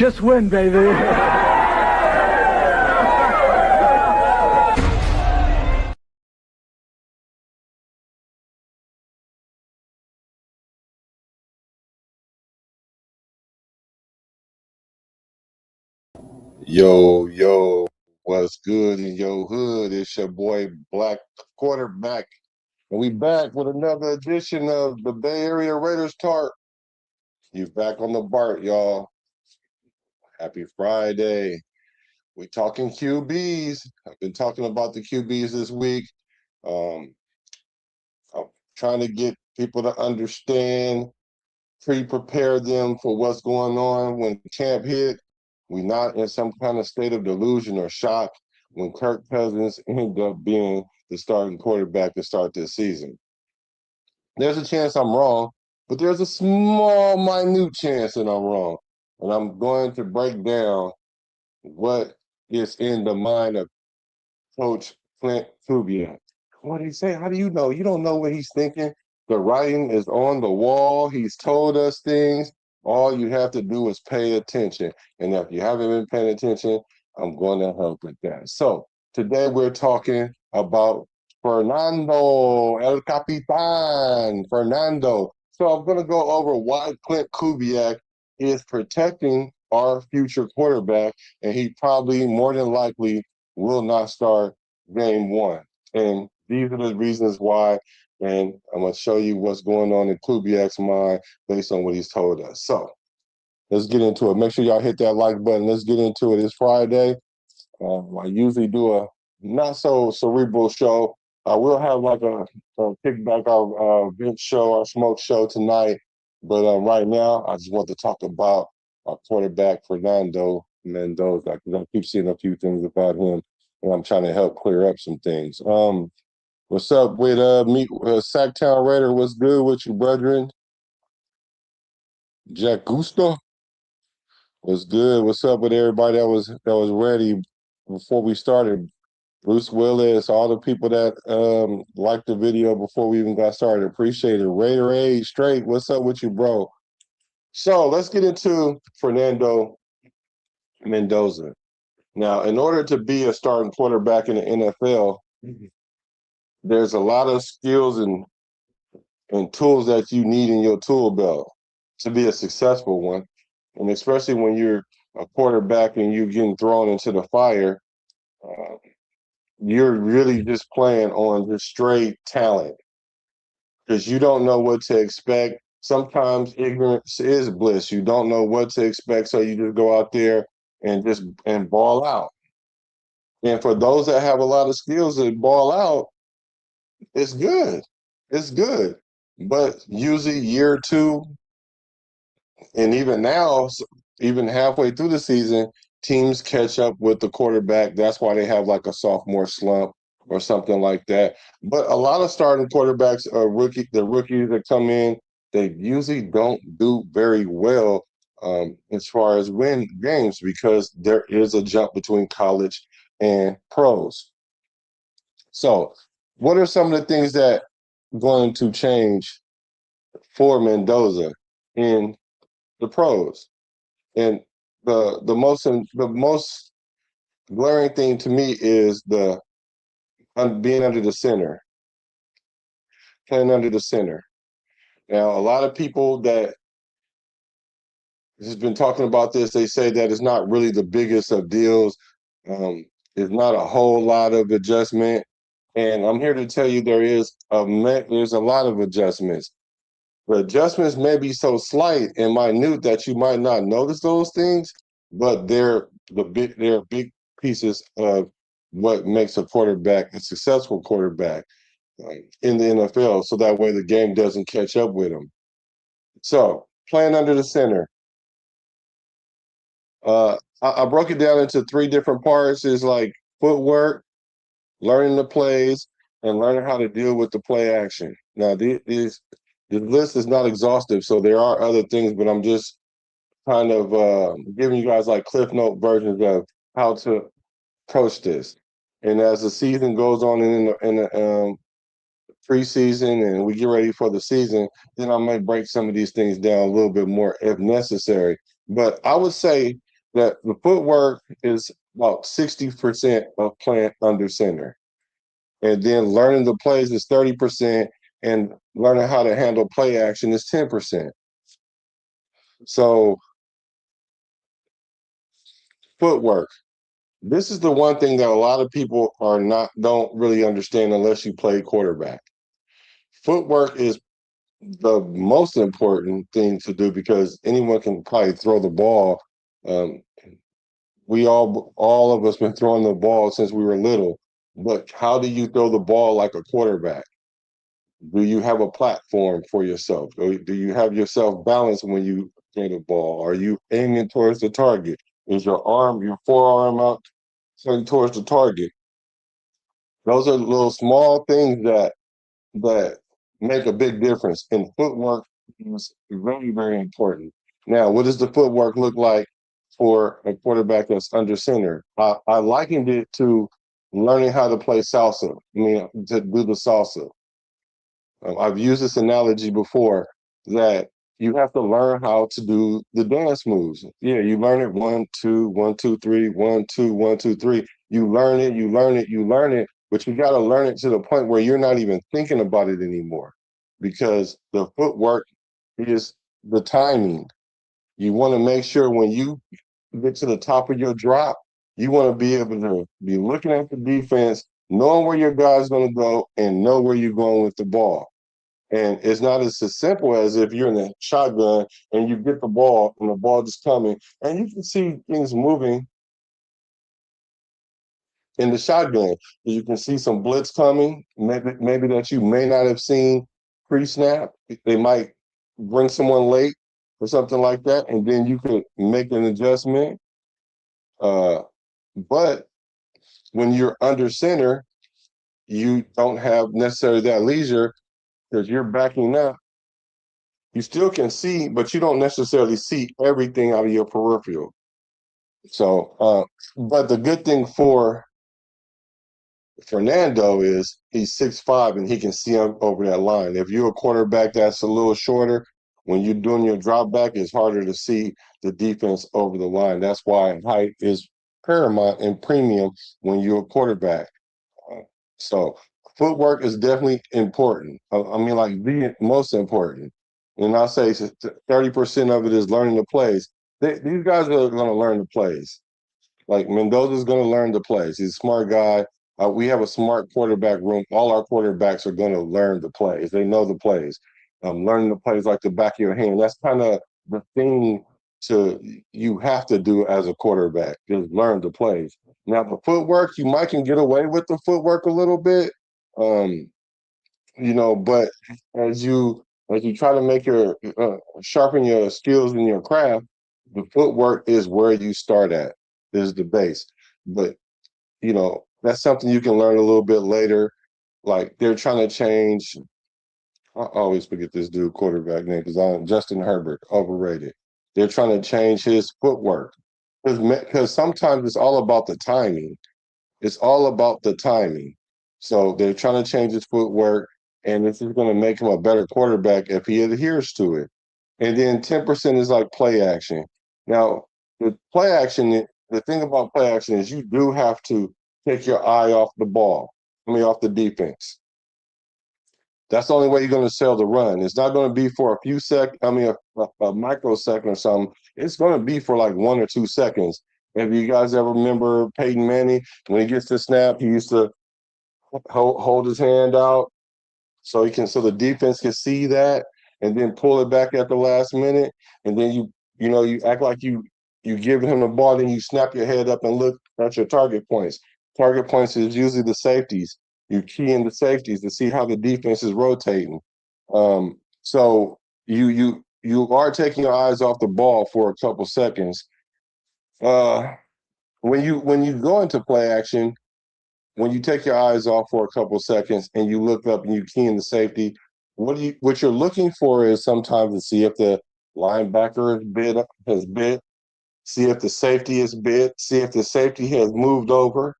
Just win, baby. Yo, what's good in your hood? It's your boy Black Quarterback. And we back with another edition of the Bay Area Raiders Talk. You back on the BART, y'all. Happy Friday. We talking QBs. I've been talking about the QBs this week. I'm trying to get people to understand, pre-prepare them for what's going on when camp hit. We're not in some kind of state of delusion or shock when Kirk Cousins ended up being the starting quarterback to start this season. There's a chance I'm wrong, but there's a small, minute chance that I'm wrong. And I'm going to break down what is in the mind of Coach Klint Kubiak. What did he say? How do you know? You don't know what he's thinking. The writing is on the wall. He's told us things. All you have to do is pay attention. And if you haven't been paying attention, I'm going to help with that. So today we're talking about Fernando, El Capitan, Fernando. So I'm going to go over why Klint Kubiak is protecting our future quarterback, and he probably, more than likely, will not start game one. And these are the reasons why, and I'm going to show you what's going on in Kubiak's mind based on what he's told us. So let's get into it. Make sure y'all hit that like button. Let's get into it. It's Friday. I usually do a not so cerebral show. I will have like a kickback our bench show, our smoke show tonight. But right now, I just want to talk about our quarterback, Fernando Mendoza, because I keep seeing a few things about him, and I'm trying to help clear up some things. What's up with me, Sacktown Raider? What's good with you, brethren? Jack Gusto? What's good? What's up with everybody that was ready before we started? Bruce Willis, all the people that liked the video before we even got started. Appreciate it. Raider Age Straight, what's up with you, bro? So let's get into Fernando Mendoza. Now, in order to be a starting quarterback in the NFL, there's a lot of skills and tools that you need in your tool belt to be a successful one. And especially when you're a quarterback and you're getting thrown into the fire, uh, you're really just playing on just straight talent because you don't know what to expect. Sometimes ignorance is bliss. You don't know what to expect, so you just go out there and ball out. And for those that have a lot of skills that ball out, it's good. It's good. But usually year two, and even now, even halfway through the season, teams catch up with the quarterback. That's why they have like a sophomore slump or something like that. But a lot of starting quarterbacks are the rookies that come in, they usually don't do very well as far as win games because there is a jump between college and pros. So, what are some of the things that going to change for Mendoza in the pros? And the most glaring thing to me is the being under the center, playing under the center. Now, a lot of people that has been talking about this, they say that it's not really the biggest of deals. It's not a whole lot of adjustment, and I'm here to tell you there's a lot of adjustments. The adjustments may be so slight and minute that you might not notice those things, but they're big pieces of what makes a successful quarterback in the NFL. So that way the game doesn't catch up with them. So playing under the center, I broke it down into three different parts. Is like footwork, learning the plays, and learning how to deal with the play action. Now, the list is not exhaustive, so there are other things, but I'm just kind of giving you guys like Cliff Note versions of how to approach this. And as the season goes on in the preseason and we get ready for the season, then I might break some of these things down a little bit more if necessary. But I would say that the footwork is about 60% of playing under center. And then learning the plays is 30%, and learning how to handle play action is 10%. So footwork. This is the one thing that a lot of people don't really understand unless you play quarterback. Footwork is the most important thing to do because anyone can probably throw the ball. Um, we all of us been throwing the ball since we were little, but how do you throw the ball like a quarterback? Do you have a platform for yourself? Or do you have yourself balanced when you throw the ball? Are you aiming towards the target? Is your forearm out towards the target? Those are little small things that make a big difference. And footwork is very, very important. Now, what does the footwork look like for a quarterback that's under center? I likened it to learning how to play salsa. I mean, to do the salsa. I've used this analogy before that you have to learn how to do the dance moves. Yeah, you learn it 1, 2, 1, 2, 3, 1, 2, 1, 2, 3. You learn it, you learn it, you learn it, but you got to learn it to the point where you're not even thinking about it anymore because the footwork is the timing. You want to make sure when you get to the top of your drop, you want to be able to be looking at the defense, knowing where your guy's going to go, and know where you're going with the ball. And it's not as simple as if you're in a shotgun and you get the ball and the ball just coming, and you can see things moving in the shotgun. You can see some blitz coming, maybe that you may not have seen pre-snap. They might bring someone late or something like that, and then you could make an adjustment. But when you're under center, you don't have necessarily that leisure because you're backing up. You still can see, but you don't necessarily see everything out of your peripheral. So, but the good thing for Fernando is he's 6'5" and he can see him over that line. If you're a quarterback that's a little shorter, when you're doing your drop back, it's harder to see the defense over the line. That's why height is paramount and premium when you're a quarterback. So footwork is definitely important. I mean, like the most important. And I'll say 30% of it is learning the plays. These guys are going to learn the plays. Like Mendoza's going to learn the plays. He's a smart guy. We have a smart quarterback room. All our quarterbacks are going to learn the plays. They know the plays. Learning the plays like the back of your hand. That's kind of the thing you have to do as a quarterback is learn the plays. Now the footwork, you might can get away with the footwork a little bit, um, but as you try to make your sharpen your skills in your craft, the footwork is where you start at, is the base. But that's something you can learn a little bit later. Like they're trying to change. I always forget this dude quarterback name because I'm Justin Herbert, overrated. They're trying to change his footwork because sometimes it's all about the timing. It's all about the timing. So they're trying to change his footwork, and this is going to make him a better quarterback if he adheres to it. And then 10% is like play action. Now, the thing about play action is you do have to take your eye off the ball, off the defense. That's the only way you're going to sell the run. It's not going to be for a few seconds. A microsecond or something. It's going to be for like 1 or 2 seconds. If you guys ever remember Peyton Manning, when he gets the snap, he used to hold his hand out so the defense can see that and then pull it back at the last minute. And then you act like you give him the ball, then you snap your head up and look at your target points. Target points is usually the safeties. You key in the safeties to see how the defense is rotating. So you are taking your eyes off the ball for a couple seconds. When you go into play action, when you take your eyes off for a couple seconds and you look up and you key in the safety, what you're looking for is sometimes to see if the linebacker has bit, see if the safety is bit, see if the safety has moved over,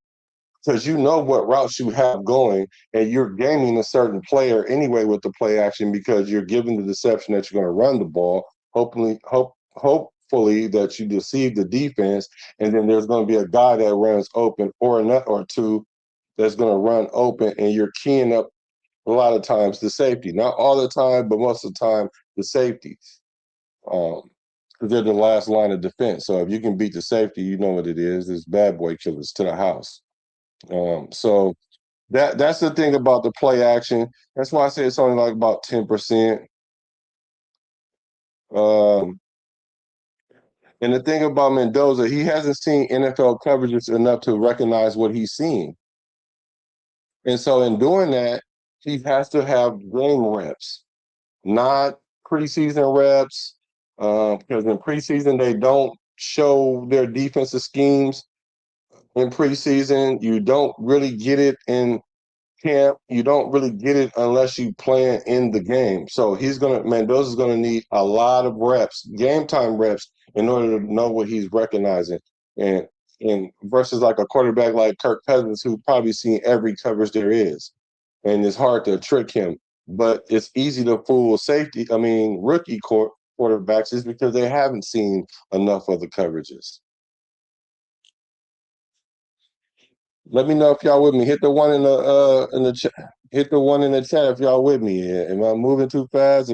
because you know what routes you have going, and you're gaming a certain player anyway with the play action because you're giving the deception that you're going to run the ball. fully that you deceive the defense, and then there's going to be a guy that runs open or a nut or two that's going to run open, and you're keying up a lot of times the safety. Not all the time, but most of the time the safeties. Um, because they're the last line of defense. So if you can beat the safety, you know what it is. It's bad boy killers to the house. So that's the thing about the play action. That's why I say it's only like about 10%. Um, and the thing about Mendoza, he hasn't seen NFL coverages enough to recognize what he's seeing. And so in doing that, he has to have game reps, not preseason reps, because in preseason they don't show their defensive schemes. In preseason, you don't really get it in camp. You don't really get it unless you play in the game. So Mendoza's gonna need a lot of reps, game time reps, in order to know what he's recognizing. And and versus like a quarterback like Kirk Cousins, who probably seen every coverage there is, and it's hard to trick him. But it's easy to fool rookie quarterbacks is because they haven't seen enough of the coverages. Let me know if y'all with me. Hit the one in the chat. Hit the one in the chat if y'all with me. Am I moving too fast?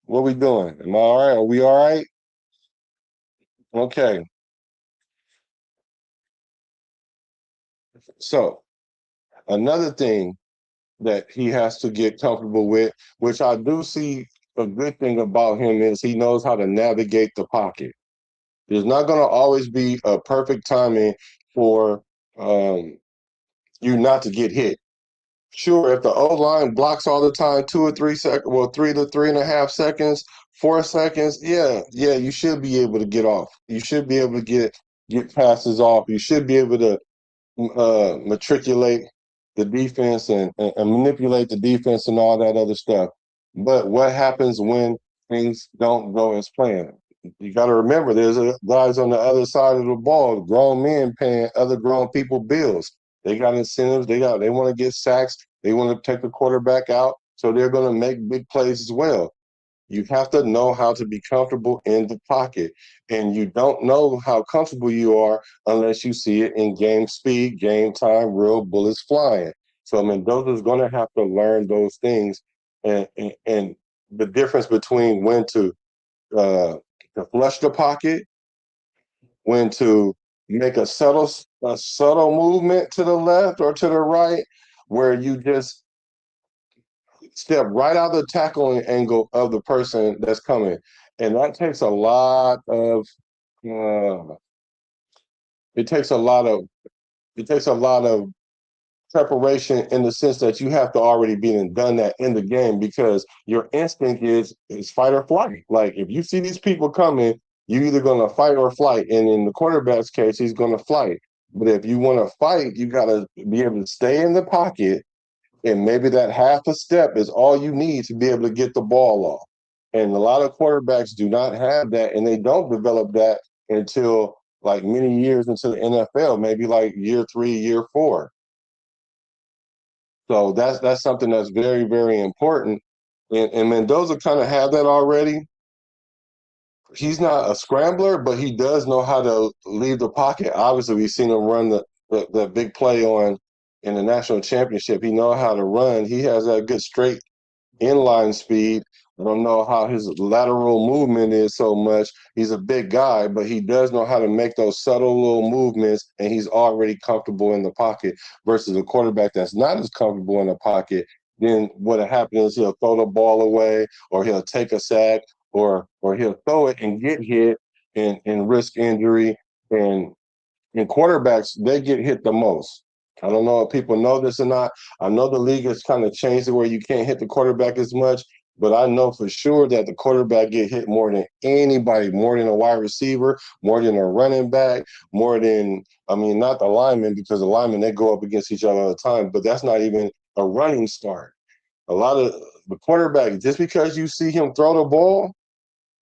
What we doing? Am I all right? Are we all right? Okay. So another thing that he has to get comfortable with, which I do see a good thing about him, is he knows how to navigate the pocket. There's not going to always be a perfect timing for you not to get hit. Sure, if the O line blocks all the time, 2 or 3 seconds, well, 3 to 3.5 seconds, 4 seconds, yeah, you should be able to get off. You should be able to get passes off. You should be able to matriculate the defense and manipulate the defense and all that other stuff. But what happens when things don't go as planned? You got to remember, there's guys on the other side of the ball, grown men paying other grown people bills. They got incentives. They want to get sacks. They want to take the quarterback out. So they're going to make big plays as well. You have to know how to be comfortable in the pocket. And you don't know how comfortable you are unless you see it in game speed, game time, real bullets flying. So Mendoza's going to have to learn those things and the difference between when to flush the pocket, when to make a subtle movement to the left or to the right, where you just step right out of the tackling angle of the person that's coming. And that takes a lot of uh, it takes a lot of it takes a lot of preparation in the sense that you have to already be and done that in the game because your instinct is fight or flight. Like if you see these people coming, you're either gonna fight or flight. And in the quarterback's case, he's gonna fight. But if you want to fight, you gotta be able to stay in the pocket, and maybe that half a step is all you need to be able to get the ball off. And a lot of quarterbacks do not have that, and they don't develop that until like many years into the NFL, maybe like year 3, year 4. So that's something that's very, very important. And Mendoza kind of had that already. He's not a scrambler, but he does know how to leave the pocket. Obviously, we've seen him run the big play on in the national championship. He knows how to run. He has that good straight inline speed. I don't know how his lateral movement is so much. He's a big guy, but he does know how to make those subtle little movements, and he's already comfortable in the pocket versus a quarterback that's not as comfortable in the pocket. Then what happens is he'll throw the ball away or he'll take a sack or he'll throw it and get hit and risk injury. And quarterbacks, they get hit the most. I don't know if people know this or not. I know the league has kind of changed it where you can't hit the quarterback as much, but I know for sure that the quarterback get hit more than anybody, more than a wide receiver, more than a running back, more than, not the linemen, because the linemen, they go up against each other all the time, but that's not even a running start. A lot of the quarterback, just because you see him throw the ball,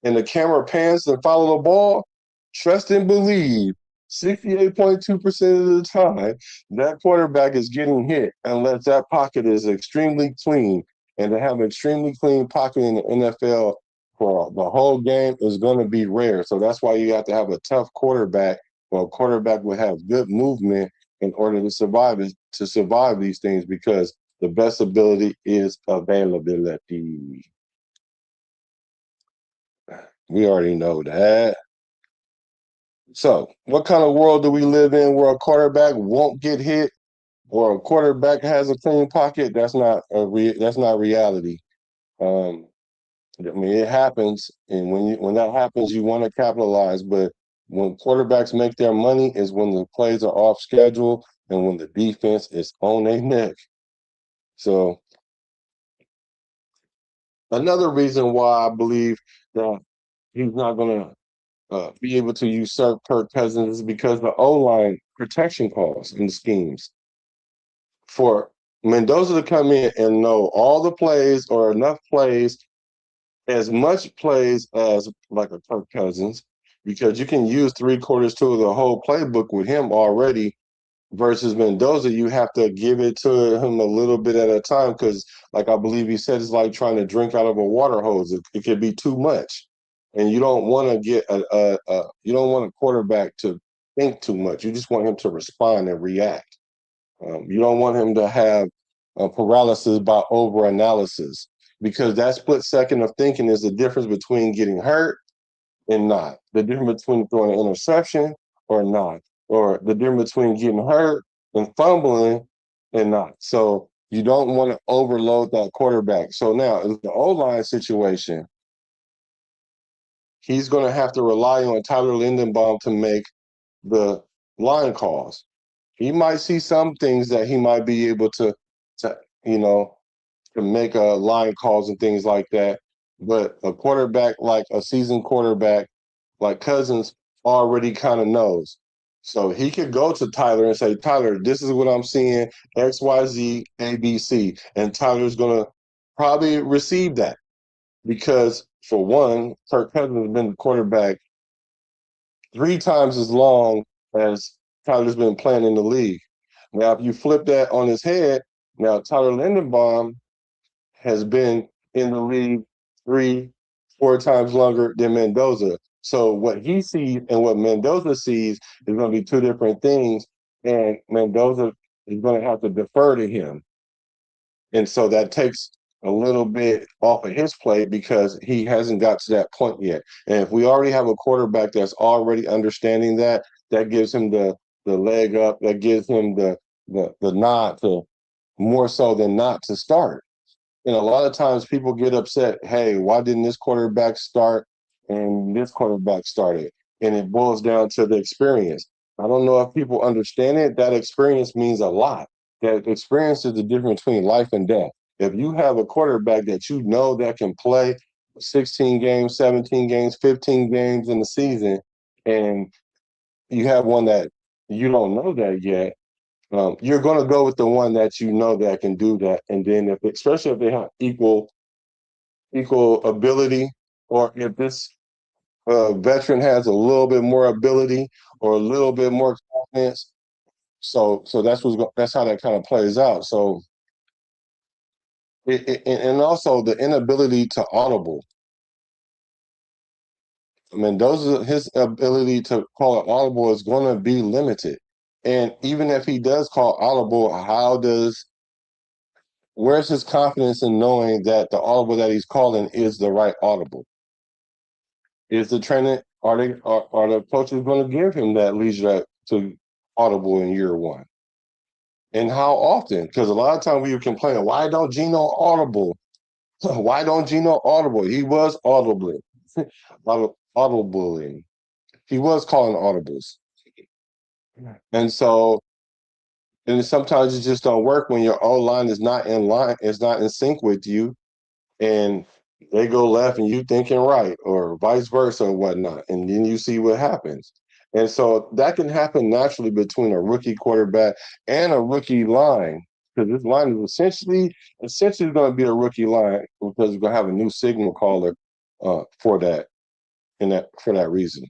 and the camera pans and follow the ball, trust and believe 68.2% of the time that quarterback is getting hit unless that pocket is extremely clean. And to have an extremely clean pocket in the NFL for the whole game is going to be rare. So that's why you have to have a tough quarterback, or a quarterback will have good movement in order to survive these things, because the best ability is availability. We already know that. So, what kind of world do we live in where a quarterback won't get hit, or a quarterback has a clean pocket? That's not reality. Um, I mean, it happens, and when that happens, you want to capitalize. But when quarterbacks make their money is when the plays are off schedule and when the defense is on their neck. So another reason why I believe that he's not going to be able to usurp Kirk Cousins is because the O line protection calls and schemes. For Mendoza to come in and know all the plays or enough plays, as much plays as like a Kirk Cousins, because you can use three quarters to the whole playbook with him already. Versus Mendoza, you have to give it to him a little bit at a time, because, like I believe he said, it's like trying to drink out of a water hose. It could be too much, and you don't want to get you don't want a quarterback to think too much. You just want him to respond and react. You don't want him to have paralysis by overanalysis, because that split second of thinking is the difference between getting hurt and not. The difference between throwing an interception or not, or the difference between getting hurt and fumbling and not. So you don't want to overload that quarterback. So now in the O-line situation, he's going to have to rely on Tyler Lindenbaum to make the line calls. He might see some things that he might be able to you know, to make line calls and things like that. But a quarterback, like a seasoned quarterback like Cousins, already kind of knows. So he could go to Tyler and say, Tyler, this is what I'm seeing, X, Y, Z, A, B, C. And Tyler's going to probably receive that, because, for one, Kirk Cousins has been the quarterback 3 times as long as Tyler's been playing in the league. Now, if you flip that on his head, now Tyler Lindenbaum has been in the league 3, 4 times longer than Mendoza. So what he sees and what Mendoza sees is going to be two different things, and Mendoza is going to have to defer to him. And so that takes a little bit off of his plate, because he hasn't got to that point yet. And if we already have a quarterback that's already understanding that, that gives him the leg up, that gives him the nod to, more so than not, to start. And a lot of times people get upset, hey, why didn't this quarterback start and this quarterback started? And it boils down to the experience. I don't know if people understand it. That experience means a lot. That experience is the difference between life and death. If you have a quarterback that you know that can play 16 games, 17 games, 15 games in the season, and you have one that you don't know that yet, you're going to go with the one that you know that can do that. And then, especially if they have equal ability, or if this veteran has a little bit more ability or a little bit more confidence. So that's how that kind of plays out. So and also the inability to audible. Mendoza, his ability to call an audible is going to be limited. And even if he does call audible, where's his confidence in knowing that the audible that he's calling is the right audible? Is the trainer, are the coaches going to give him that leisure to audible in year one? And how often? Because a lot of times we complain, why don't Gino audible? Why don't Gino audible? He was audibly, audibling. He was calling audibles. And so, and sometimes it just don't work when your O line is not in line, is not in sync with you, and they go left and you thinking right, or vice versa or whatnot, and then you see what happens. And so that can happen naturally between a rookie quarterback and a rookie line, because this line is essentially going to be a rookie line, because we're going to have a new signal caller for that, for that reason.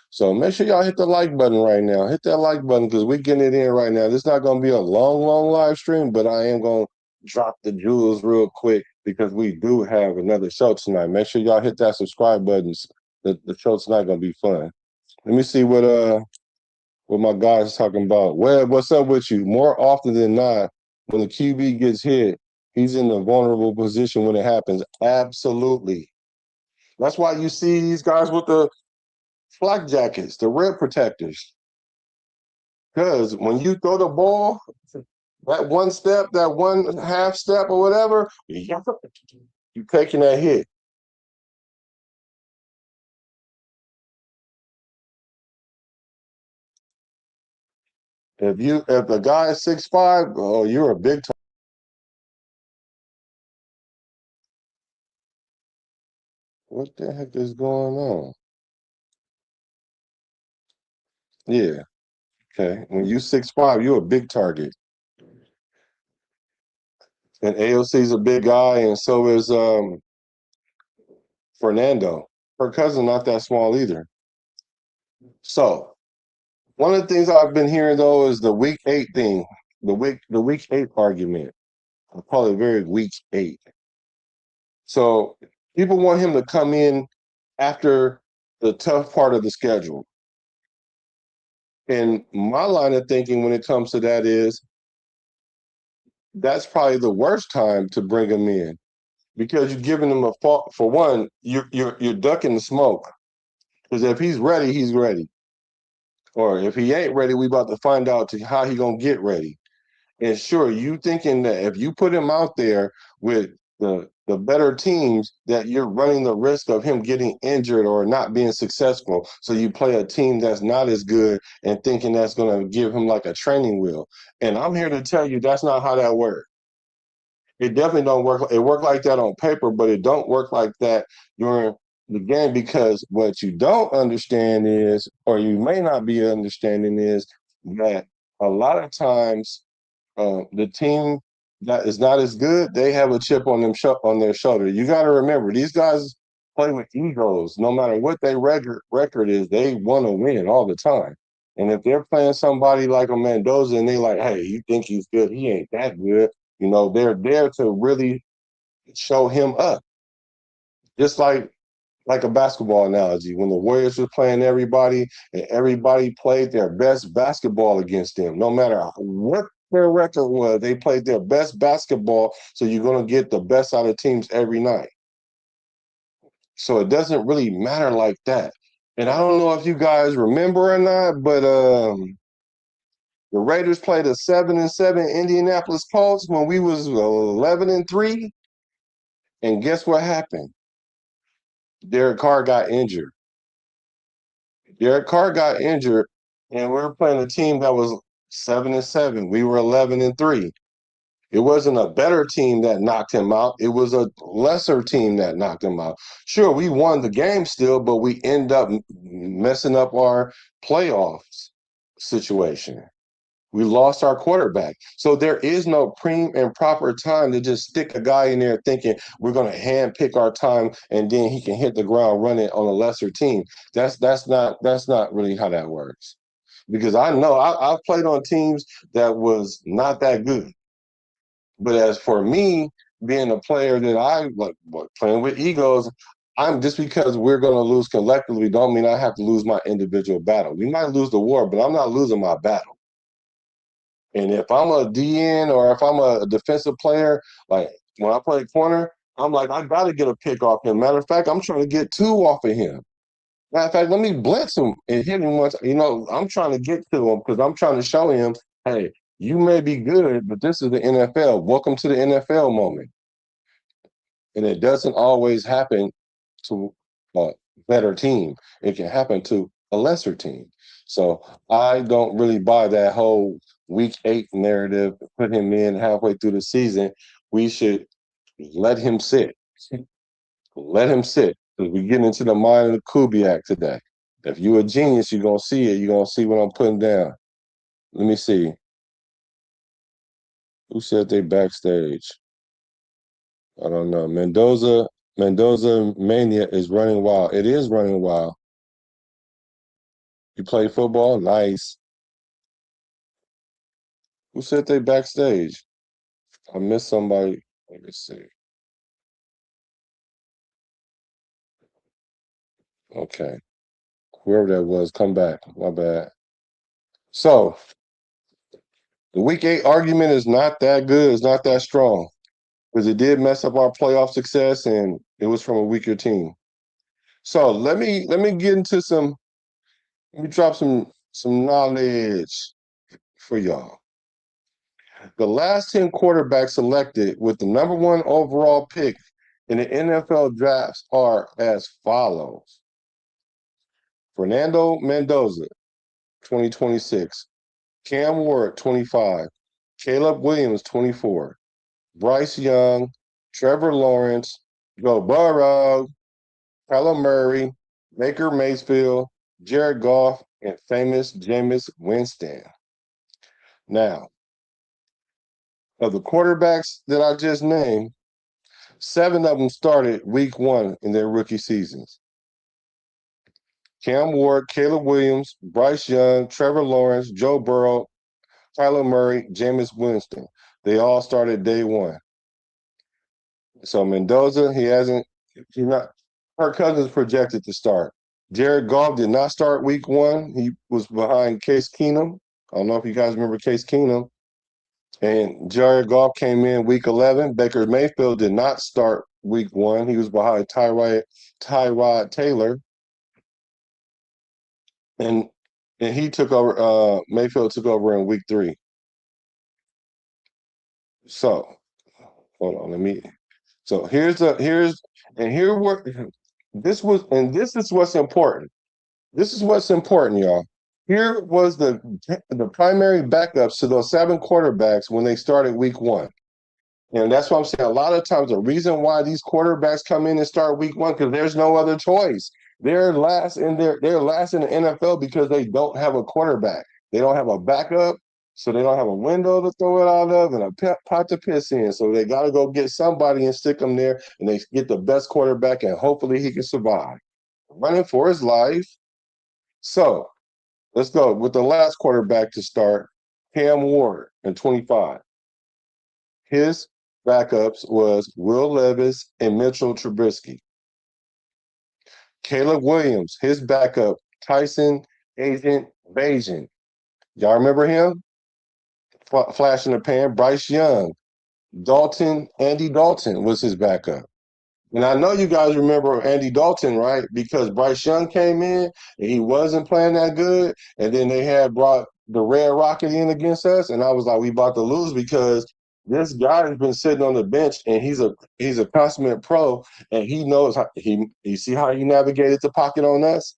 So make sure y'all hit the like button right now. Hit that like button, because we're getting it in right now. This is not going to be a long live stream, but I am going to drop the jewels real quick because we do have another show tonight. Make sure y'all hit that subscribe button. The show tonight gonna be fun. Let me see what my guy's talking about. Webb, what's up with you? More often than not, when the QB gets hit, he's in a vulnerable position when it happens. Absolutely. That's why you see these guys with the flak jackets, the red protectors. Because when you throw the ball, that one step, that one half step or whatever, you're taking that hit. If the guy is 6'5", oh, you're a big time. What the heck is going on? Yeah, okay. When you 6'5", you're a big target. And AOC is a big guy, and so is Fernando. Her cousin not that small either. So one of the things I've been hearing though is the week 8 thing, the week 8 argument. I call it very week 8. So people want him to come in after the tough part of the schedule. And my line of thinking when it comes to that is that's probably the worst time to bring him in because you're giving him a fault. For one, you're ducking the smoke because if he's ready, he's ready. Or if he ain't ready, we about to find out how he gonna get ready. And sure, you thinking that if you put him out there with the better teams, that you're running the risk of him getting injured or not being successful. So you play a team that's not as good and thinking that's going to give him like a training wheel. And I'm here to tell you that's not how that works. It definitely don't work. It worked like that on paper, but it don't work like that during the game because what you don't understand is, or you may not be understanding is that a lot of times the team that is not as good, they have a chip on on their shoulder. You got to remember, these guys play with egos. No matter what their record is, they want to win all the time. And if they're playing somebody like a Mendoza and they like, hey, you think he's good? He ain't that good. They're there to really show him up. Just like a basketball analogy, when the Warriors were playing everybody and everybody played their best basketball against them, no matter what their record was, they played their best basketball. So you're going to get the best out of teams every night. So it doesn't really matter like that. And I don't know if you guys remember or not, but the Raiders played a 7-7 Indianapolis Colts when we was 11-3, and guess what happened? Derek Carr got injured. Derek Carr got injured, and we were playing a team that was 7-7. We were 11-3. It wasn't a better team that knocked him out. It was a lesser team that knocked him out. Sure, we won the game still, but we end up messing up our playoffs situation. We lost our quarterback. So there is no prim and proper time to just stick a guy in there thinking we're going to hand pick our time and then he can hit the ground running on a lesser team. That's not really how that works. Because I know I've played on teams that was not that good. But as for me, being a player that I like playing with egos, I'm just because we're going to lose collectively don't mean I have to lose my individual battle. We might lose the war, but I'm not losing my battle. And if I'm a DN or if I'm a defensive player, like when I play corner, I'm like, I got to get a pick off him. Matter of fact, I'm trying to get two off of him. Matter of fact, let me blitz him and hit him once. I'm trying to get to him because I'm trying to show him, hey, you may be good, but this is the NFL. Welcome to the NFL moment. And it doesn't always happen to a better team. It can happen to a lesser team. So I don't really buy that whole week 8 narrative, put him in halfway through the season. We should let him sit. Let him sit. Because we get into the mind of Kubiak today. If you're a genius, you're gonna see it. You're gonna see what I'm putting down. Let me see. Who said they backstage? I don't know. Mendoza mania is running wild. It is running wild. You play football? Nice. Who said they backstage? I missed somebody. Let me see. Okay. Whoever that was, come back. My bad. So the week 8 argument is not that good. It's not that strong because it did mess up our playoff success, and it was from a weaker team. So let me get into some. Let me drop some knowledge for y'all. The last 10 quarterbacks selected with the number one overall pick in the NFL drafts are as follows: Fernando Mendoza, 2026; Cam Ward, 25; Caleb Williams, 24; Bryce Young, Trevor Lawrence, Joe Burrow, Kyler Murray, Baker Mayfield, Jared Goff, and famous Jameis Winston. Now, of the quarterbacks that I just named, 7 of them started week 1 in their rookie seasons. Cam Ward, Caleb Williams, Bryce Young, Trevor Lawrence, Joe Burrow, Kyler Murray, Jameis Winston. They all started day 1. So Mendoza, he's not. Kirk Cousins projected to start. Jared Goff did not start week 1. He was behind Case Keenum. I don't know if you guys remember Case Keenum. And Jared Goff came in week 11. Baker Mayfield did not start week 1. He was behind Tyrod Taylor. And he took over, Mayfield took over in week 3. So hold on, so here what this is what's important. This is what's important, y'all. Here was the primary backups to those 7 quarterbacks when they started week 1. And that's what I'm saying. A lot of times, the reason why these quarterbacks come in and start week 1 because there's no other choice. They're last in the NFL because they don't have a quarterback. They don't have a backup, so they don't have a window to throw it out of and a pot to piss in. So they got to go get somebody and stick them there, and they get the best quarterback, and hopefully he can survive. Running for his life. So let's go with the last quarterback to start, Cam Ward in 25. His backups was Will Levis and Mitchell Trubisky. Caleb Williams, his backup, Tyson Agent Bajan. Y'all remember him? Flash in the pan. Bryce Young. Andy Dalton was his backup. And I know you guys remember Andy Dalton, right? Because Bryce Young came in and he wasn't playing that good. And then they had brought the Red Rocket in against us. And I was like, we about to lose because this guy has been sitting on the bench and he's a consummate pro and he knows how you see how he navigated the pocket on us?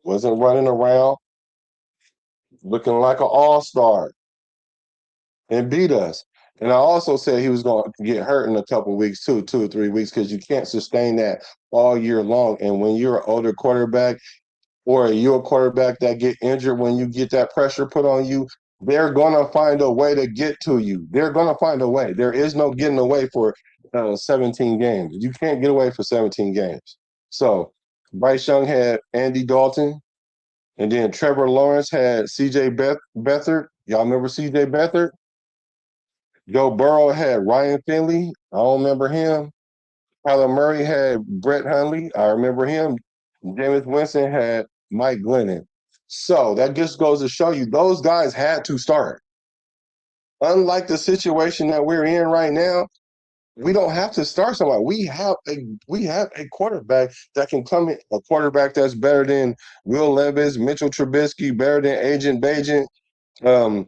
Wasn't running around looking like an all-star and beat us. And I also said he was going to get hurt in a couple of weeks too, 2 or 3 weeks, because you can't sustain that all year long. And when you're an older quarterback or you're a quarterback that get injured when you get that pressure put on you, they're going to find a way to get to you. They're going to find a way. There is no getting away for 17 games. You can't get away for 17 games. So Bryce Young had Andy Dalton, and then Trevor Lawrence had C.J. Beathard. Y'all remember C.J. Beathard? Joe Burrow had Ryan Finley. I don't remember him. Kyler Murray had Brett Hundley. I remember him. Jameis Winston had Mike Glennon. So that just goes to show you those guys had to start. Unlike the situation that we're in right now, we don't have to start somebody. We have a quarterback that can come in, a quarterback that's better than Will Levis, Mitchell Trubisky, better than Agent Bajan. Um,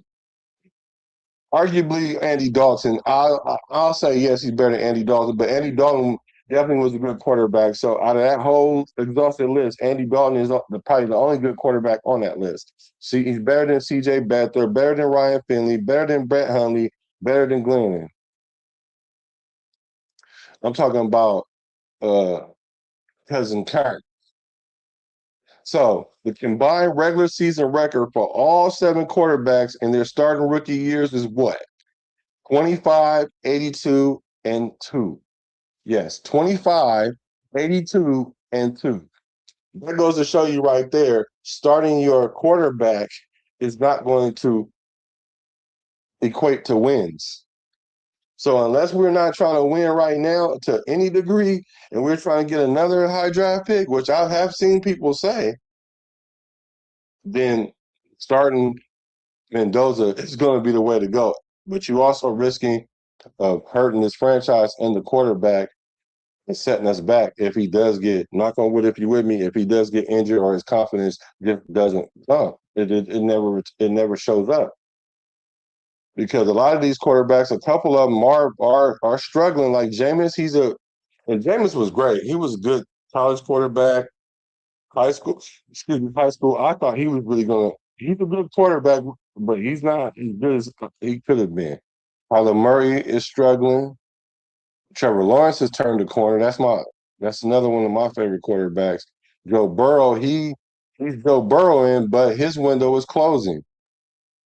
Arguably Andy Dalton. I'll say yes, he's better than Andy Dalton, but Andy Dalton definitely was a good quarterback. So out of that whole exhausted list, Andy Dalton is probably the only good quarterback on that list. See, he's better than C.J. Beathard, better than Ryan Finley, better than Brett Hundley, better than Glennon. I'm talking about uh, cousin Kirk. So the combined regular season record for all 7 quarterbacks in their starting rookie years is what? 25, 82, and 2. Yes, 25, 82, and 2. That goes to show you right there, starting your quarterback is not going to equate to wins. So unless we're not trying to win right now to any degree, and we're trying to get another high draft pick, which I have seen people say, then starting Mendoza is going to be the way to go. But you also risking of hurting this franchise and the quarterback and setting us back if he does get, knock on wood if you with me, if he does get injured or his confidence just doesn't come. It never shows up. Because a lot of these quarterbacks, a couple of them are struggling. Like Jameis, and Jameis was great. He was a good college quarterback, high school, excuse me, high school. I thought he was really gonna. He's a good quarterback, but he's not as good as he could have been. Kyler Murray is struggling. Trevor Lawrence has turned the corner. That's another one of my favorite quarterbacks. Joe Burrow, he's Joe Burrow in, but his window is closing.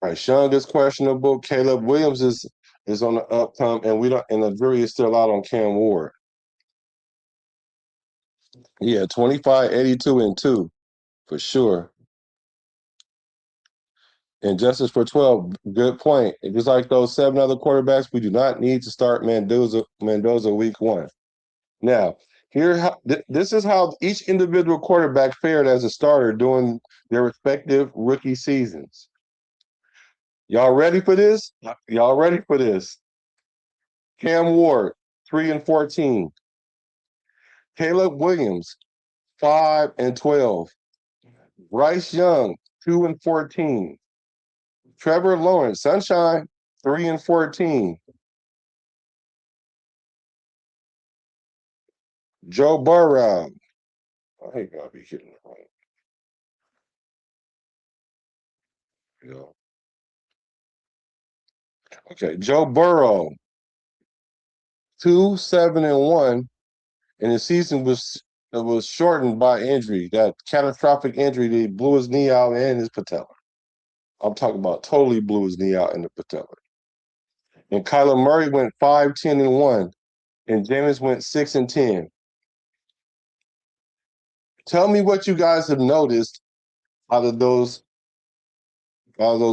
Bryce Young is questionable. Caleb Williams is on the upcome, and we don't. And the jury is still out on Cam Ward. Yeah, 25, 82, and 2 for sure. And justice for 12, good point. Just like those seven other quarterbacks, we do not need to start Mendoza week one. Now, this is how each individual quarterback fared as a starter during their respective rookie seasons. Y'all ready for this? Y'all ready for this? Cam Ward, 3 and 14. Caleb Williams, 5 and 12. Bryce Young, 2 and 14. Trevor Lawrence, Sunshine, 3 and 14. Joe Burrow. I ain't gotta be kidding. You Okay, Joe Burrow, 2 7 and 1, and his season was shortened by injury. That catastrophic injury that blew his knee out and his patella. I'm talking about totally blew his knee out and the patella. And Kyler Murray went 5 10 and 1, and Jameis went 6 and 10. Tell me what you guys have noticed out of those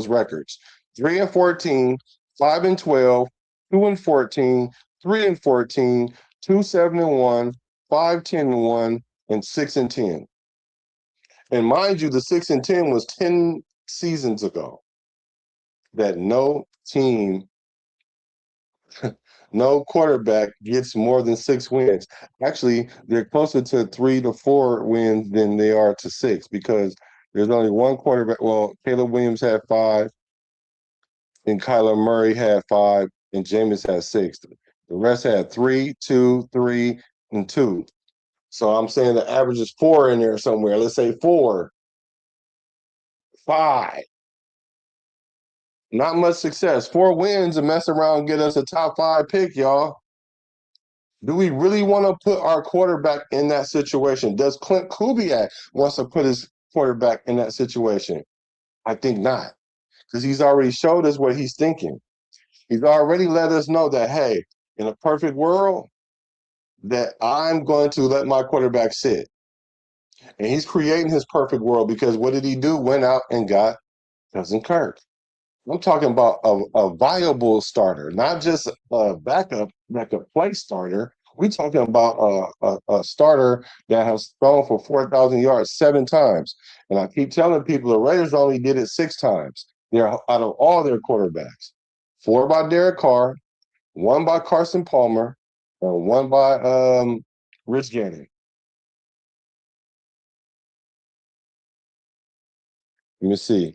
records. 3 and 14, 5 and 12, 2 and 14, 3 and 14, 2 7 and 1, 5 10 and 1, and 6 and 10. And mind you, the 6 and 10 was 10 seasons ago. That no team, no quarterback gets more than 6 wins. Actually, they're closer to 3 to 4 wins than they are to 6 because there's only one quarterback. Well, Caleb Williams had 5, and Kyler Murray had 5, and Jameis had 6. The rest had 3, 2, 3, and 2. So I'm saying the average is 4 in there somewhere. Let's say 4, 5. Not much success. 4 wins and mess around and get us a top 5 pick, y'all. Do we really want to put our quarterback in that situation? Does Klint Kubiak wants to put his quarterback in that situation? I think not, because he's already showed us what he's thinking. He's already let us know that, hey, in a perfect world, that I'm going to let my quarterback sit. And he's creating his perfect world because what did he do? Went out and got Cousin Kirk. I'm talking about a viable starter, not just a backup that could play starter. We're talking about a starter that has thrown for 4,000 yards 7 times. And I keep telling people the Raiders only did it 6 times. They're out of all their quarterbacks. 4 by Derek Carr, 1 by Carson Palmer, and 1 by Rich Gannon. Let me see.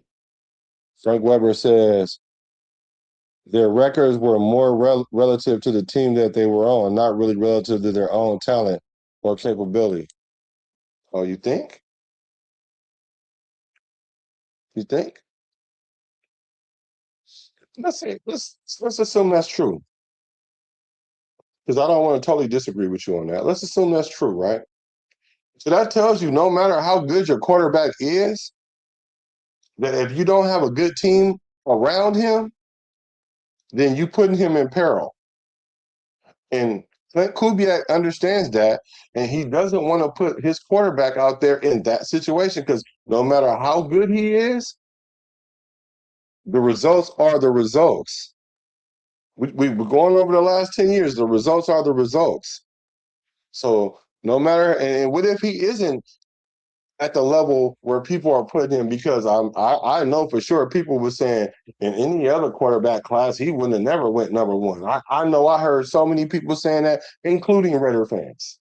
Frank Weber says their records were more relative to the team that they were on, not really relative to their own talent or capability. Oh, you think? You think? Let's see. Let's assume that's true. Because I don't want to totally disagree with you on that. Let's assume that's true, right? So that tells you no matter how good your quarterback is, that if you don't have a good team around him, then you putting him in peril. And Klint Kubiak understands that, and he doesn't want to put his quarterback out there in that situation because no matter how good he is, the results are the results. we're going over the last 10 years. The results are the results. So no matter, and what if he isn't at the level where people are putting him? Because I know for sure people were saying in any other quarterback class he wouldn't have never went number one. I know I heard so many people saying that, including Raider fans.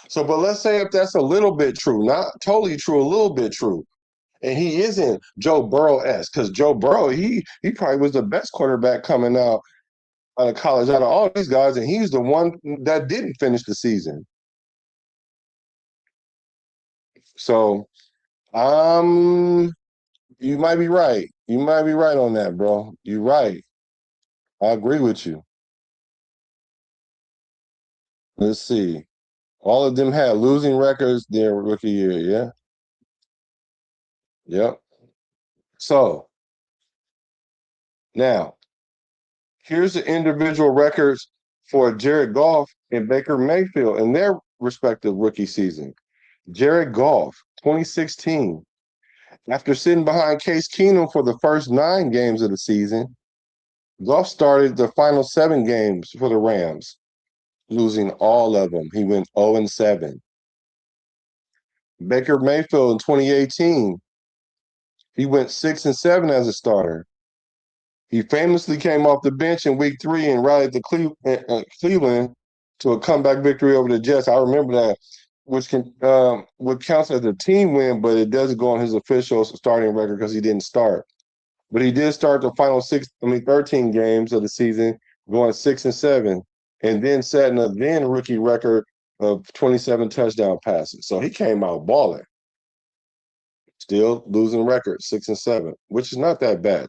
So, but let's say if that's a little bit true, not totally true, a little bit true, and he isn't Joe Burrow-esque, because Joe Burrow, he probably was the best quarterback coming out of college out of all these guys, and he's the one that didn't finish the season. So, um, you might be right. You might be right on that, bro. You're right. I agree with you. Let's see. All of them had losing records their rookie year. Yeah. Yep. So now here's the individual records for Jared Goff and Baker Mayfield in their respective rookie season. Jared Goff, 2016. After sitting behind Case Keenum for the first 9 games of the season, Goff started the final 7 games for the Rams, losing all of them. He went 0-7. Baker Mayfield in 2018, he went 6-7 as a starter. He famously came off the bench in week 3 and rallied the Cleveland to a comeback victory over the Jets. I remember that, which can what counts as a team win, but it doesn't go on his official starting record because he didn't start. But he did start the final 13 games of the season, going 6-7, and then setting a then rookie record of 27 touchdown passes. So he came out balling, still losing record 6-7, which is not that bad.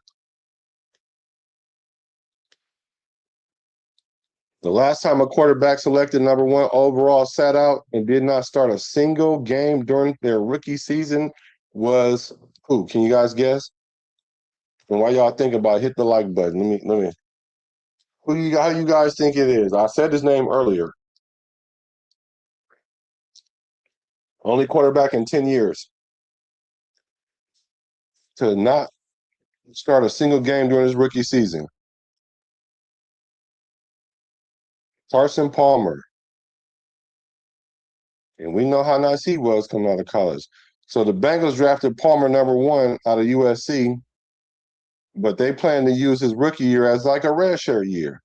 The last time a quarterback selected number 1 overall sat out and did not start a single game during their rookie season was who? Can you guys guess? And while y'all think about it, hit the like button. Let me. How you guys think it is? I said his name earlier. Only quarterback in 10 years to not start a single game during his rookie season. Carson Palmer. And we know how nice he was coming out of college. So the Bengals drafted Palmer number 1 out of USC, but they plan to use his rookie year as like a redshirt year.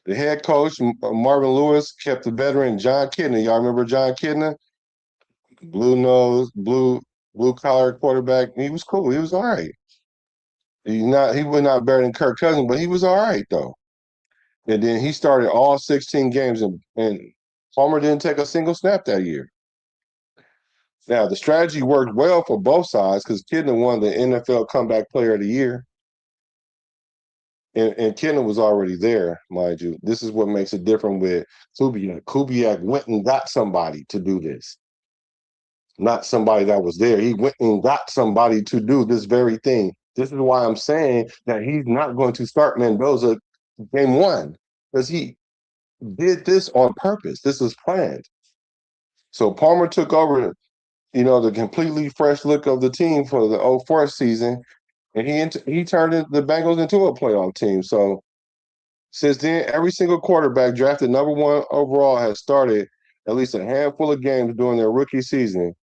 The head coach, Marvin Lewis, kept the veteran John Kidner. Y'all remember John Kidner? Blue nose, blue collar quarterback. He was cool. He was all right. He was not better than Kirk Cousins, but he was all right though. And then he started all 16 games, and Palmer didn't take a single snap that year. Now, the strategy worked well for both sides because Kidner won the NFL Comeback Player of the Year. And Kidner was already there, mind you. This is what makes it different with Kubiak. Kubiak went and got somebody to do this, not somebody that was there. He went and got somebody to do this very thing. This is why I'm saying that he's not going to start Mendoza game 1 because he did this on purpose. This was planned. So Palmer took over, the completely fresh look of the team for the '04 season, and he turned the Bengals into a playoff team. So since then, every single quarterback drafted number 1 overall has started at least a handful of games during their rookie season,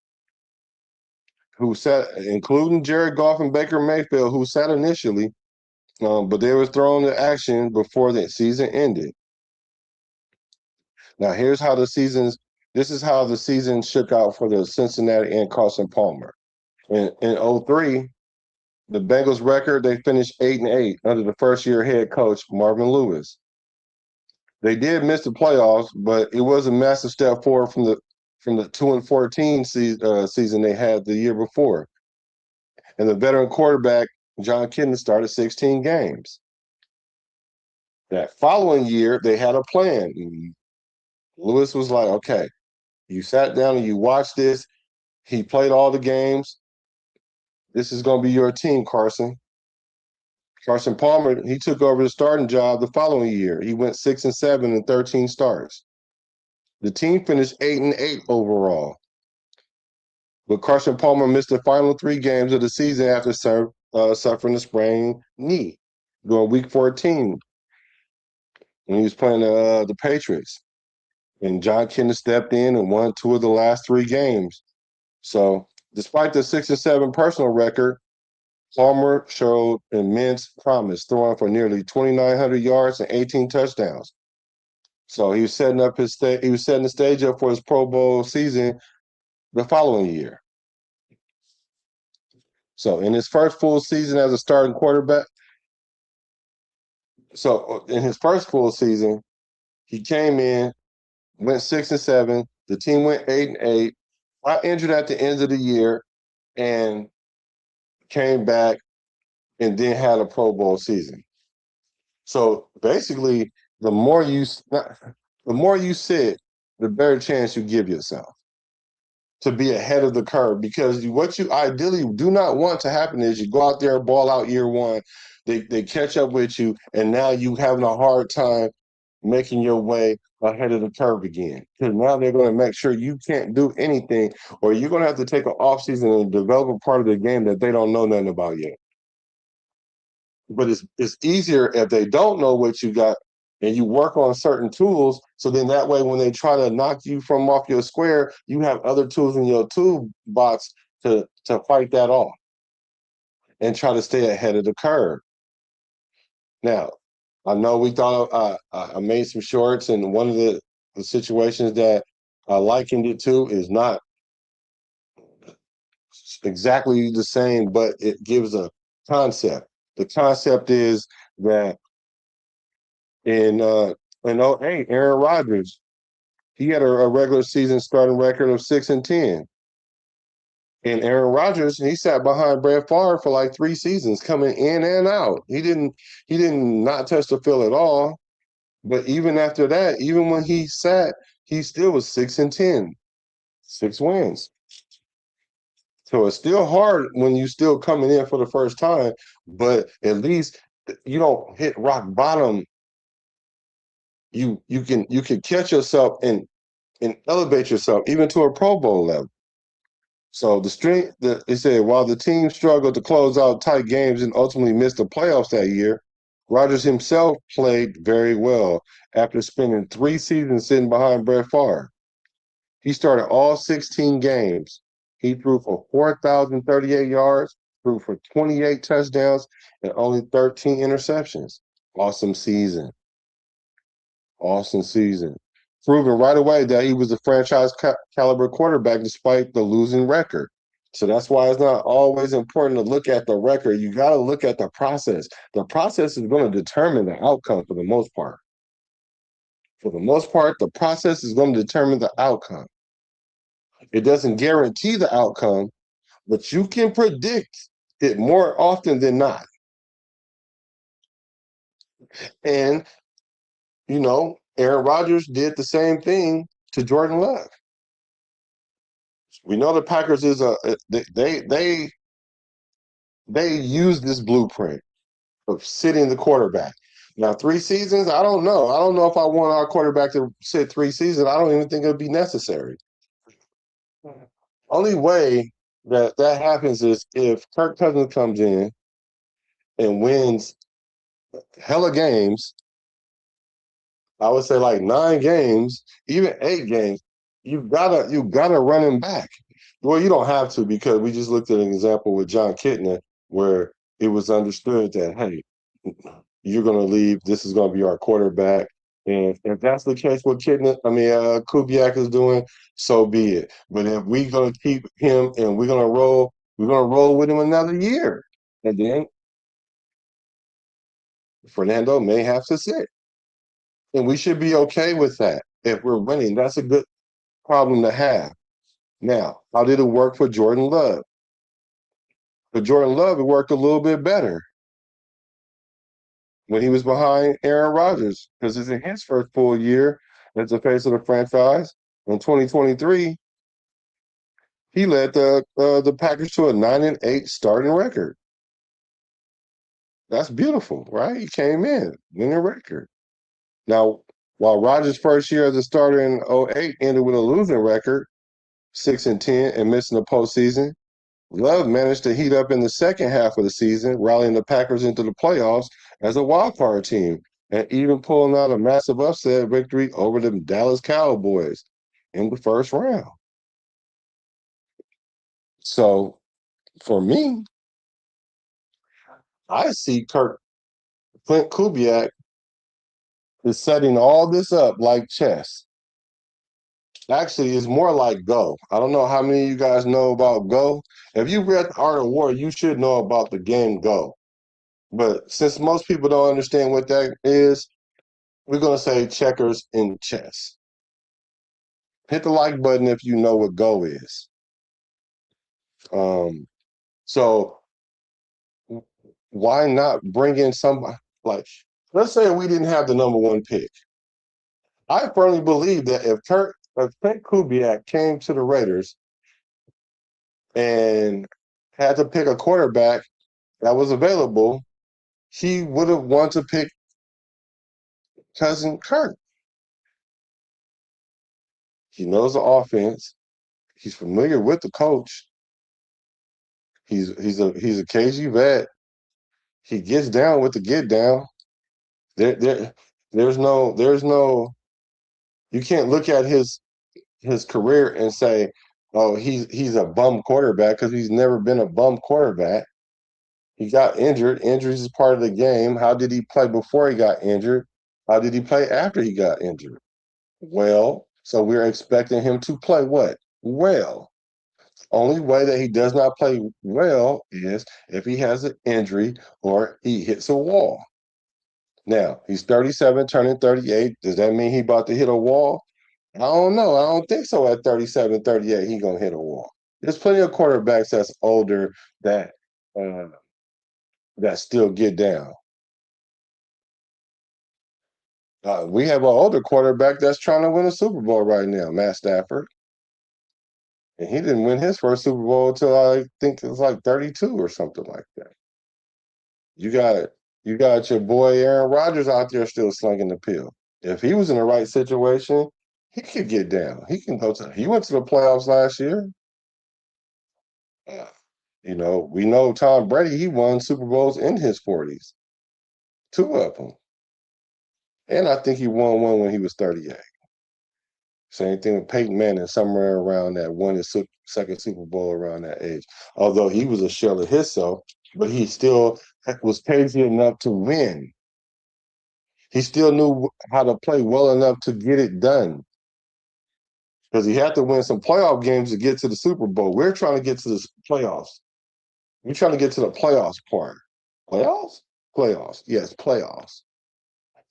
who sat, including Jared Goff and Baker Mayfield, who sat initially, but they were thrown to action before the season ended. Now, this is how the season shook out for the Cincinnati and Carson Palmer. In '03, the Bengals record, they finished 8-8 under the first-year head coach, Marvin Lewis. They did miss the playoffs, but it was a massive step forward from the 2-14 season they had the year before. And the veteran quarterback, John Kidner, started 16 games. That following year, they had a plan. Lewis was like, okay, you sat down and you watched this. He played all the games. This is going to be your team, Carson. Carson Palmer, he took over the starting job the following year. He went 6-7 in 13 starts. The team finished 8-8 overall. But Carson Palmer missed the final 3 games of the season after suffering a sprained knee during week 14. when he was playing the Patriots. And John Kennedy stepped in and won two of the last three games. So, despite the 6-7 personal record, Palmer showed immense promise, throwing for nearly 2,900 yards and 18 touchdowns. So he was setting up he was setting the stage up for his Pro Bowl season the following year. So in his first full season as a starting quarterback, so in his first full season, he came in, went 6-7. The team went 8-8. Got injured at the end of the year, and came back and then had a Pro Bowl season. So basically, the more you sit, the better chance you give yourself to be ahead of the curve. Because what you ideally do not want to happen is you go out there, ball out year one, they catch up with you, and now you having a hard time making your way ahead of the curve again. Because now they're going to make sure you can't do anything, or you're going to have to take an off season and develop a part of the game that they don't know nothing about yet. But it's easier if they don't know what you got and you work on certain tools. So then that way, when they try to knock you from off your square, you have other tools in your toolbox to fight that off and try to stay ahead of the curve. Now, I know we thought I made some shorts, and one of the situations that I likened it to is not exactly the same, but it gives a concept. The concept is that in '08, Aaron Rodgers, he had a regular season starting record of 6-10. And Aaron Rodgers, he sat behind Brett Favre for like 3 seasons, coming in and out. He didn't not touch the field at all. But even after that, even when he sat, he still was 6-10, 6 wins. So it's still hard when you still coming in for the first time, but at least you don't hit rock bottom. You can catch yourself and elevate yourself even to a Pro Bowl level. So they said while the team struggled to close out tight games and ultimately missed the playoffs that year, Rodgers himself played very well after spending 3 seasons sitting behind Brett Favre. He started all 16 games. He threw for 4,038 yards, threw for 28 touchdowns, and only 13 interceptions. Awesome season. Awesome season. Proving right away that he was a franchise caliber quarterback despite the losing record. So that's why it's not always important to look at the record. You got to look at the process. The process is going to determine the outcome for the most part. For the most part, the process is going to determine the outcome. It doesn't guarantee the outcome, but you can predict it more often than not. And, Aaron Rodgers did the same thing to Jordan Love. We know the Packers is they use this blueprint of sitting the quarterback. Now, 3 seasons, I don't know. I don't know if I want our quarterback to sit 3 seasons. I don't even think it would be necessary. Only way that happens is if Kirk Cousins comes in and wins hella games. I would say like 9 games, even 8 games. You gotta run him back. Well, you don't have to because we just looked at an example with John Kitna where it was understood that hey, you're gonna leave. This is gonna be our quarterback. And if that's the case, what Kubiak is doing, so be it. But if we're gonna keep him and we're gonna roll with him another year, and then Fernando may have to sit. And we should be okay with that. If we're winning, that's a good problem to have. Now, how did it work for Jordan Love? For Jordan Love, it worked a little bit better when he was behind Aaron Rodgers because it's in his first full year as the face of the franchise. In 2023, he led the Packers to a 9-8 starting record. That's beautiful, right? He came in winning record. Now, while Rodgers' first year as a starter in '08 ended with a losing record, 6-10, and missing the postseason, Love managed to heat up in the second half of the season, rallying the Packers into the playoffs as a wild card team. and even pulling out a massive upset victory over the Dallas Cowboys in the first round. So for me, I see Klint Kubiak is setting all this up like chess. Actually, it's more like Go. I don't know how many of you guys know about Go. If you read the Art of War, you should know about the game Go. But since most people don't understand what that is, we're going to say checkers in chess. Hit the like button if you know what Go is. Um, so why not bring in somebody like, let's say we didn't have the number one pick. I firmly believe that if Klint Kubiak came to the Raiders and had to pick a quarterback that was available, he would have wanted to pick cousin Kirk. He knows the offense. He's familiar with the coach. He's a KG vet. He gets down with the get down. There there's no you can't look at his career and say, oh, he's a bum quarterback because he's never been a bum quarterback. He got injured. Injuries is part of the game. How did he play before he got injured? How did he play after he got injured? Well, so we're expecting him to play what? Well. Only way that he does not play well is if he has an injury or he hits a wall. Now, he's 37, turning 38. Does that mean he about to hit a wall? I don't know. I don't think so at 37, 38, he going to hit a wall. There's plenty of quarterbacks that's older that uh, that still get down. We have an older quarterback that's trying to win a Super Bowl right now, Matt Stafford. And he didn't win his first Super Bowl until I think it was like 32 or something like that. You got you got your boy Aaron Rodgers out there still slinging the pill. If he was in the right situation, he could get down. He can go to. He went to the playoffs last year. Yeah. We know Tom Brady. He won Super Bowls in his 40s, two of them, and I think he won one when he was 38. Same thing with Peyton Manning, somewhere around that, won his second Super Bowl around that age. Although he was a shell of himself, but he still was crazy enough to win. He still knew how to play well enough to get it done because he had to win some playoff games to get to the Super Bowl. We're trying to get to the playoffs. We're trying to get to the playoffs part. Playoffs? Playoffs. Yes, playoffs.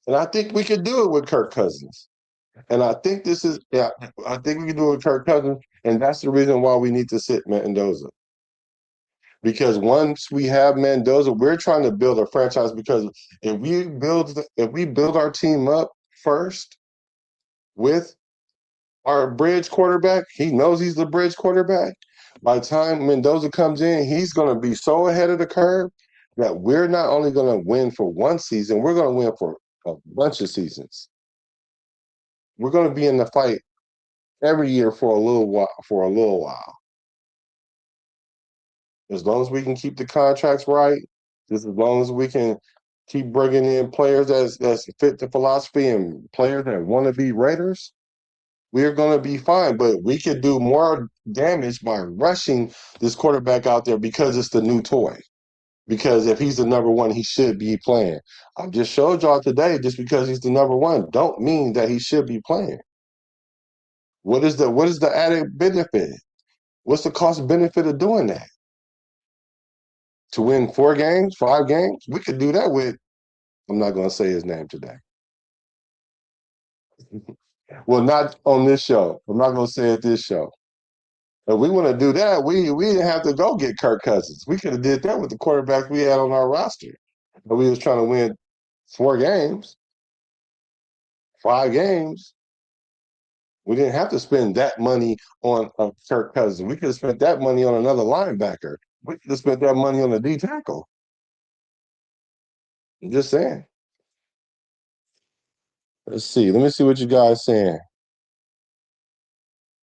And I think we could do it with Kirk Cousins. And I think I think we can do it with Kirk Cousins. And that's the reason why we need to sit Mendoza. Because once we have Mendoza, we're trying to build a franchise because if we build our team up first with our bridge quarterback, he knows he's the bridge quarterback. By the time Mendoza comes in, he's going to be so ahead of the curve that we're not only going to win for one season, we're going to win for a bunch of seasons. We're going to be in the fight every year for a little while. For a little while, as long as we can keep the contracts right, just as long as we can keep bringing in players that's fit the philosophy and players that want to be Raiders, we're going to be fine. But we could do more damage by rushing this quarterback out there because it's the new toy. Because if he's the number one, he should be playing. I just showed y'all today, just because he's the number one, don't mean that he should be playing. What is the added benefit? What's the cost benefit of doing that? To win 4 games, 5 games? We could do that with, I'm not going to say his name today. Well, not on this show. I'm not going to say it this show. If we want to do that, we didn't have to go get Kirk Cousins. We could have did that with the quarterbacks we had on our roster. But we was trying to win 4 games, 5 games. We didn't have to spend that money on Kirk Cousins. We could have spent that money on another linebacker. We could have spent that money on a D tackle. I'm just saying. Let's see. Let me see what you guys saying.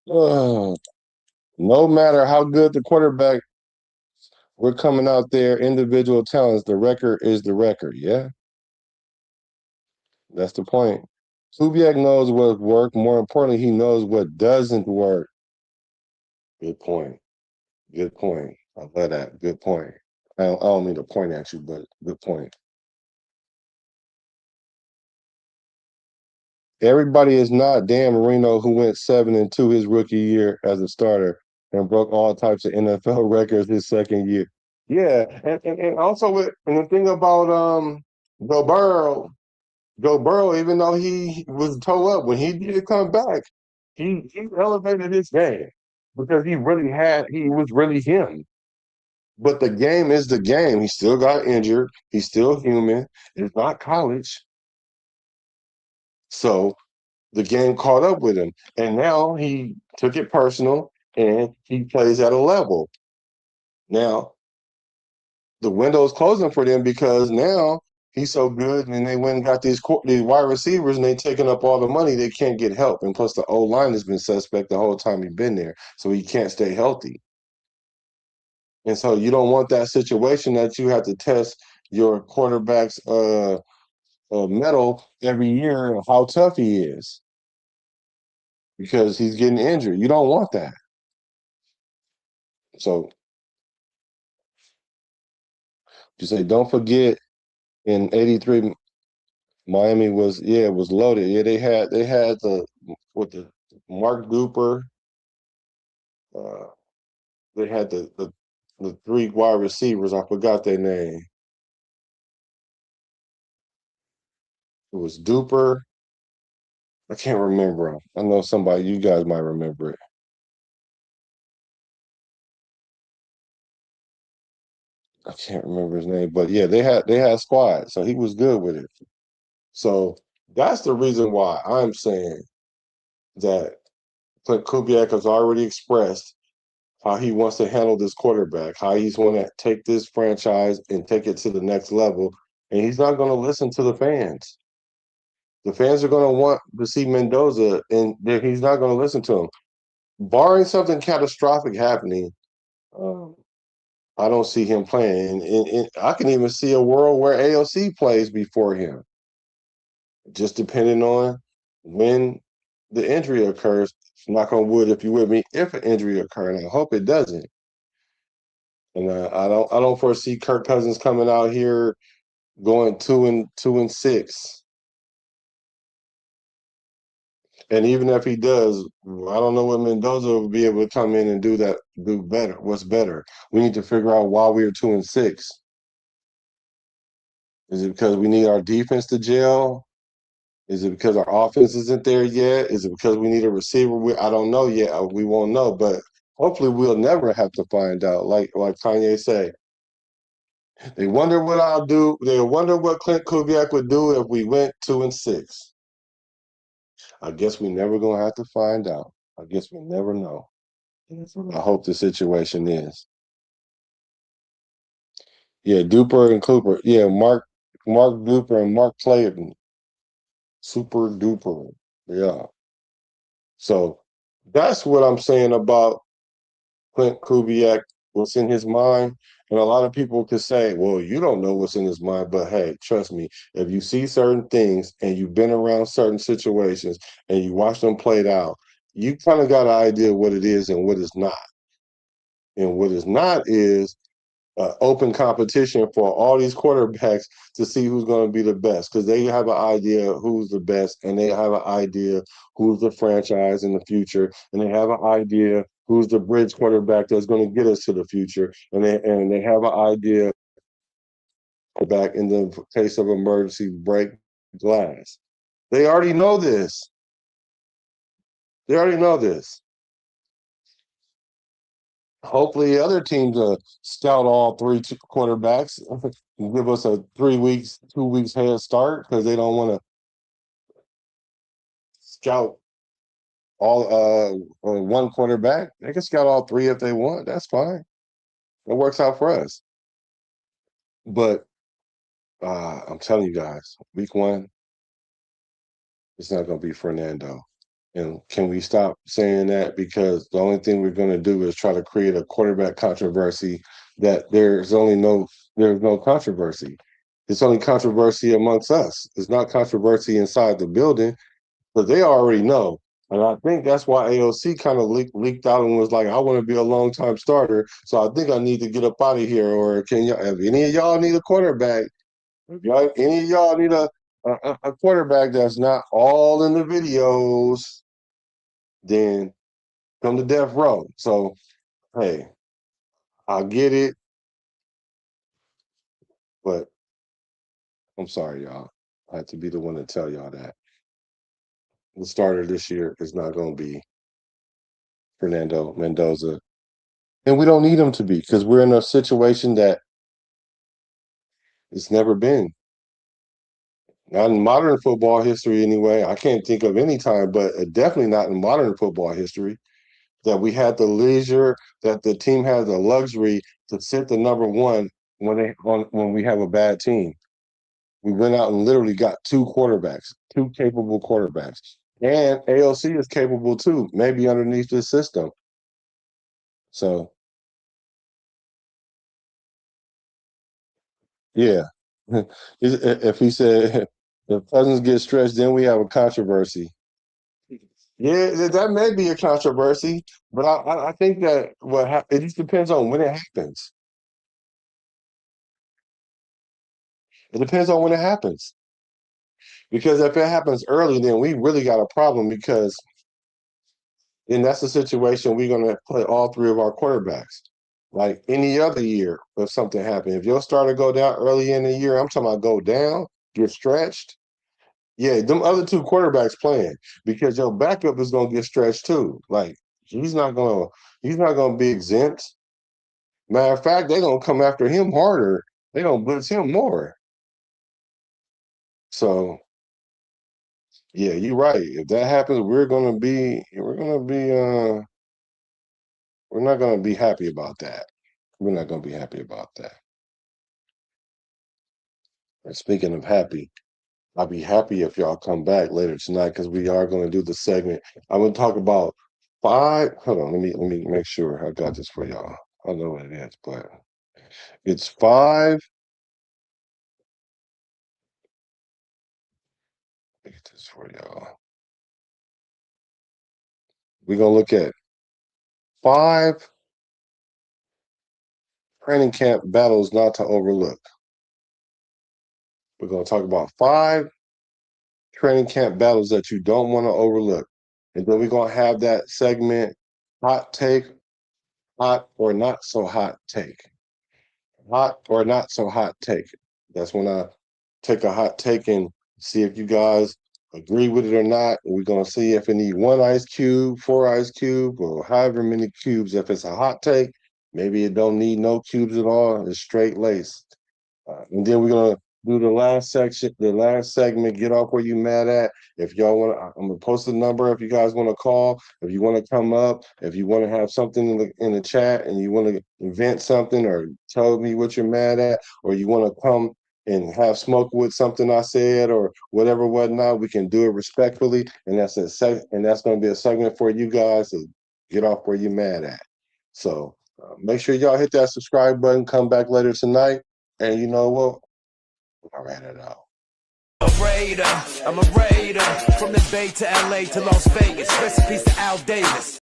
Uh, no matter how good the quarterback, we're coming out there, individual talents, the record is the record. Yeah. That's the point. Kubiak knows what works. More importantly, he knows what doesn't work. Good point. Good point. I love that. Good point. I don't mean to point at you, but good point. Everybody is not Dan Marino, who went 7-2 his rookie year as a starter and broke all types of NFL records his second year. Yeah, and also and the thing about Joe Burrow, Joe Burrow, even though he was toe up when he did come back, he elevated his game because he was really him. But the game is the game. He still got injured. He's still human. It's not college. So the game caught up with him. And now he took it personal and he plays at a level. Now the window's closing for them because now he's so good and they went and got these wide receivers and they taking up all the money. They can't get help. And plus the O line has been suspect the whole time he's been there. So he can't stay healthy. And so you don't want that situation that you have to test your quarterback's medal every year how tough he is because he's getting injured. You don't want that. So you say, don't forget in '83, Miami was loaded. Yeah, they had the Mark Duper, uh, they had the three wide receivers. I forgot their name. It was Duper. I can't remember him. I know somebody you guys might remember it. I can't remember his name, but yeah, they had squad, so he was good with it. So that's the reason why I'm saying that Klint Kubiak has already expressed how he wants to handle this quarterback, how he's going to take this franchise and take it to the next level. And he's not going to listen to the fans. The fans are going to want to see Mendoza, and he's not going to listen to them. Barring something catastrophic happening, um, I don't see him playing. And I can even see a world where AOC plays before him, just depending on when the injury occurs. Knock on wood, if you with me, if an injury occurs, and I hope it doesn't. And I don't foresee Kirk Cousins coming out here going 2-6. And even if he does, I don't know what Mendoza will be able to come in and do better. What's better? We need to figure out why we're 2-6. Is it because we need our defense to gel? Is it because our offense isn't there yet? Is it because we need a receiver? I don't know yet. We won't know, but hopefully we'll never have to find out. Like Kanye say, they wonder what I'll do. They wonder what Klint Kubiak would do if we went 2-6. I guess we never gonna have to find out. I guess we never know. I hope the situation is. Yeah, Duper and Cooper. Yeah, Mark Duper and Mark Clayton. Super duper. Yeah. So that's what I'm saying about Klint Kubiak, what's in his mind. And a lot of people could say, well, you don't know what's in his mind. But hey, trust me, if you see certain things and you've been around certain situations and you watch them played out, you kind of got an idea what it is and what it's not. And what it's not is open competition for all these quarterbacks to see who's going to be the best because they have an idea who's the best and they have an idea who's the franchise in the future and they have an idea who's the bridge quarterback that's going to get us to the future and they have an idea back in the case of emergency break glass. They already know this. They already know this. Hopefully, other teams scout all three quarterbacks, give us a 3 weeks, 2 weeks head start because they don't want to scout all one quarterback. They can scout all three if they want. That's fine. It works out for us. But I'm telling you guys, week one, it's not going to be Fernando. And can we stop saying that? Because the only thing we're going to do is try to create a quarterback controversy that there's no controversy. It's only controversy amongst us. It's not controversy inside the building, but they already know. And I think that's why AOC kind of leaked out and was like, I want to be a long time starter. So I think I need to get up out of here. Or can y'all, if any of y'all need a quarterback, if y'all, any of y'all need a quarterback that's not all in the videos, then come to death row. So, hey, I get it, but I'm sorry, y'all. I have to be the one to tell y'all that the starter this year is not going to be Fernando Mendoza. And we don't need him to be because we're in a situation that it's never been. Not in modern football history, anyway. I can't think of any time, but definitely not in modern football history that we had the leisure, that the team had the luxury to sit the number one when we have a bad team. We went out and literally got two quarterbacks, two capable quarterbacks. And AOC is capable too, maybe underneath this system. So, yeah. If he said, if Cousins get stretched, then we have a controversy. Yeah, that may be a controversy, but I think that it just depends on when it happens. It depends on when it happens. Because if it happens early, then we really got a problem because then that's the situation we're going to play all three of our quarterbacks. Like any other year, if something happened, if your starter go down early in the year, I'm talking about go down, get stretched. Yeah, them other two quarterbacks playing because your backup is going to get stretched too. Like he's not gonna be exempt. Matter of fact, they're gonna come after him harder. They're gonna blitz him more. So yeah, you're right. If that happens, we're not gonna be happy about that. We're not gonna be happy about that. And speaking of happy, I'll be happy if y'all come back later tonight because we are gonna do the segment. I'm gonna talk about five. Hold on, let me make sure I got this for y'all. I know what it is, but it's five. Let me get this for y'all. We're gonna look at five training camp battles not to overlook. We're going to talk about five training camp battles that you don't want to overlook. And then we're going to have that segment hot take, hot or not so hot take. Hot or not so hot take. That's when I take a hot take and see if you guys agree with it or not. We're going to see if it need one ice cube, four ice cube, or however many cubes. If it's a hot take, maybe it don't need no cubes at all. It's straight lace. And then we're gonna do the last section, the last segment. Get off where you mad at. If y'all want, I'm gonna post a number. If you guys want to call, if you want to come up, if you want to have something in the chat, and you want to invent something or tell me what you're mad at, or you want to come and have smoke with something I said or whatever, whatnot, we can do it respectfully. And that's gonna be a segment for you guys to get off where you mad at. So make sure y'all hit that subscribe button. Come back later tonight. And you know what? I ran it out. I'm a raider from the Bay to LA to Las Vegas. Recipes to Al Davis.